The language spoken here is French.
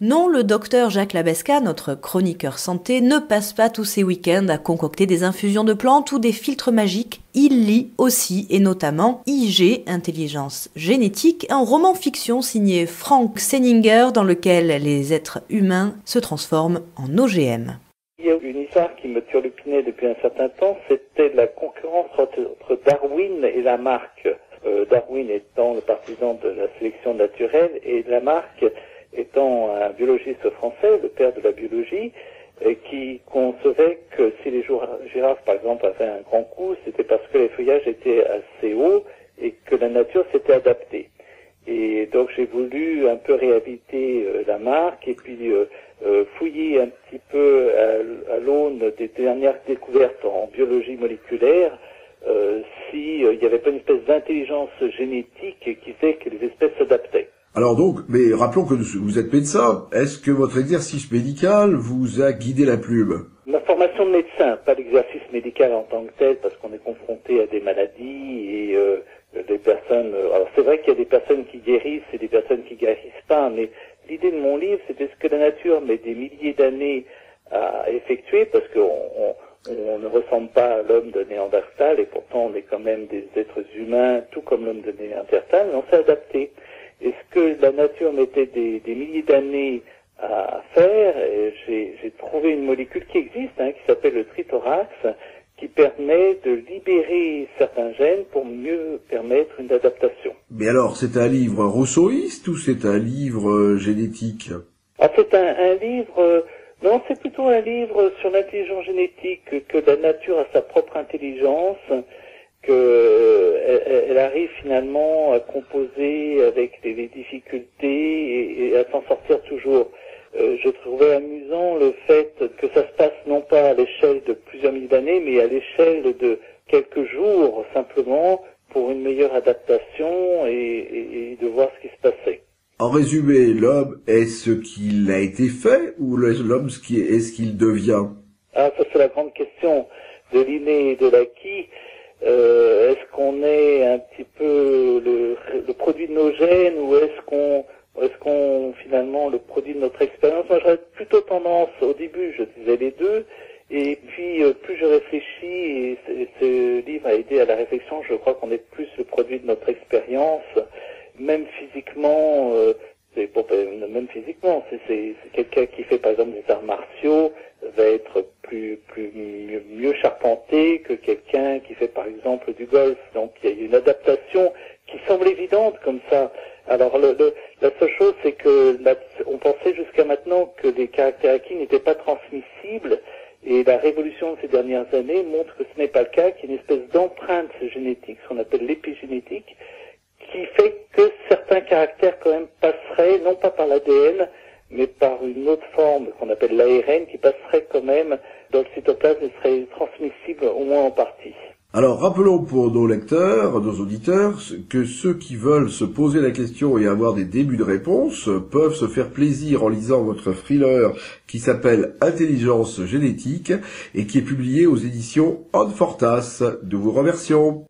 Non, le docteur Jacques Labesca, notre chroniqueur santé, ne passe pas tous ses week-ends à concocter des infusions de plantes ou des filtres magiques. Il lit aussi, et notamment IG, Intelligence génétique, un roman fiction signé Frank Senninger dans lequel les êtres humains se transforment en OGM. Il y a une histoire qui me turlupinait depuis un certain temps, c'était la concurrence entre Darwin et Lamarck. Darwin étant le partisan de la sélection naturelle et Lamarck étant un biologiste français, le père de la biologie, qui concevait que si les girafes, par exemple, avaient un grand cou, c'était parce que les feuillages étaient assez hauts et que la nature s'était adaptée. Et donc j'ai voulu un peu réhabiliter Lamarck et puis fouiller un petit peu à l'aune des dernières découvertes en biologie moléculaire s'il n'y avait pas une espèce d'intelligence génétique qui fait que les espèces s'adaptaient. Alors donc, mais rappelons que vous êtes médecin. Est-ce que votre exercice médical vous a guidé la plume? Ma formation de médecin, pas l'exercice médical en tant que tel, parce qu'on est confronté à des maladies et des personnes... alors c'est vrai qu'il y a des personnes qui guérissent et des personnes qui guérissent pas, mais l'idée de mon livre, c'était ce que la nature met des milliers d'années à effectuer, parce qu'on ne ressemble pas à l'homme de Néandertal, et pourtant on est quand même des êtres humains, tout comme l'homme de Néandertal, mais on s'est adapté. Et ce que la nature mettait des milliers d'années à faire, j'ai trouvé une molécule qui existe, qui s'appelle le trithorax, qui permet de libérer certains gènes pour mieux permettre une adaptation. Mais alors, c'est un livre rousseauiste ou c'est un livre génétique? Ah, c'est un livre... non, c'est plutôt un livre sur l'intelligence génétique, que la nature a sa propre intelligence, qu'elle arrive finalement à composer avec des difficultés et à s'en sortir toujours. Je trouvais amusant le fait que ça se passe non pas à l'échelle de plusieurs milliers d'années, mais à l'échelle de quelques jours simplement pour une meilleure adaptation et de voir ce qui se passait. En résumé, l'homme est ce qu'il a été fait ou l'homme est ce qu'il devient? Ah, ça c'est la grande question de l'inné et de l'acquis. Est-ce qu'on est un petit peu le produit de nos gènes ou est-ce qu'on finalement le produit de notre expérience? Moi j'aurais plutôt tendance, au début je disais les deux, et puis plus je réfléchis, et ce livre a aidé à la réflexion, je crois qu'on est plus le produit de notre expérience, même physiquement, c'est quelqu'un qui fait par exemple des arts martiaux va être mieux charpenté que quelqu'un qui fait par exemple du golf. Donc il y a une adaptation qui semble évidente comme ça. Alors la seule chose c'est que on pensait jusqu'à maintenant que les caractères acquis n'étaient pas transmissibles et la révolution de ces dernières années montre que ce n'est pas le cas, qu'il y a une espèce d'empreinte génétique, ce qu'on appelle l'épigénétique, qui fait que certains caractères quand même passeraient, non pas par l'ADN, mais par une autre forme qu'on appelle l'ARN, qui passerait quand même dans le cytoplasme et serait transmissible au moins en partie. Alors rappelons pour nos lecteurs, nos auditeurs, que ceux qui veulent se poser la question et avoir des débuts de réponse peuvent se faire plaisir en lisant votre thriller qui s'appelle Intelligence génétique et qui est publié aux éditions Anne Fortas. Nous vous remercions.